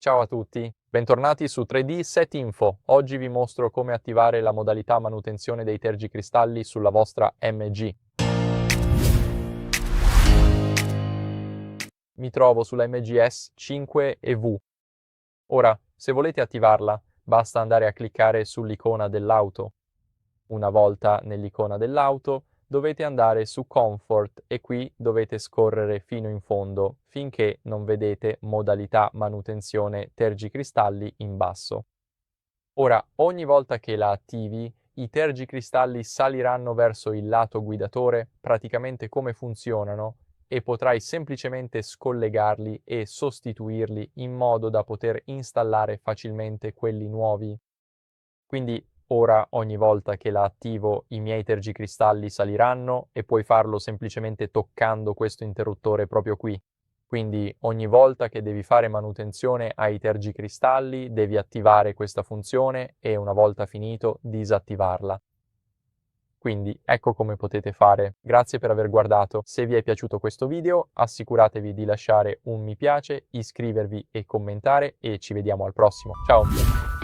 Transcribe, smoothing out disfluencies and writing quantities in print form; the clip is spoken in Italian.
Ciao a tutti, bentornati su 3D Set Info. Oggi vi mostro come attivare la modalità manutenzione dei tergicristalli sulla vostra MG. Mi trovo sulla MGS 5 EV. Ora, se volete attivarla, basta andare a cliccare sull'icona dell'auto. Una volta nell'icona dell'auto, dovete andare su Comfort e qui dovete scorrere fino in fondo finché non vedete modalità manutenzione tergicristalli in basso. Ora, ogni volta che la attivi, i tergicristalli saliranno verso il lato guidatore, praticamente come funzionano, e potrai semplicemente scollegarli e sostituirli in modo da poter installare facilmente quelli nuovi. Quindi ora ogni volta che la attivo i miei tergicristalli saliranno e puoi farlo semplicemente toccando questo interruttore proprio qui. Quindi ogni volta che devi fare manutenzione ai tergicristalli devi attivare questa funzione e una volta finito disattivarla. Quindi ecco come potete fare. Grazie per aver guardato. Se vi è piaciuto questo video assicuratevi di lasciare un mi piace, iscrivervi e commentare e ci vediamo al prossimo. Ciao!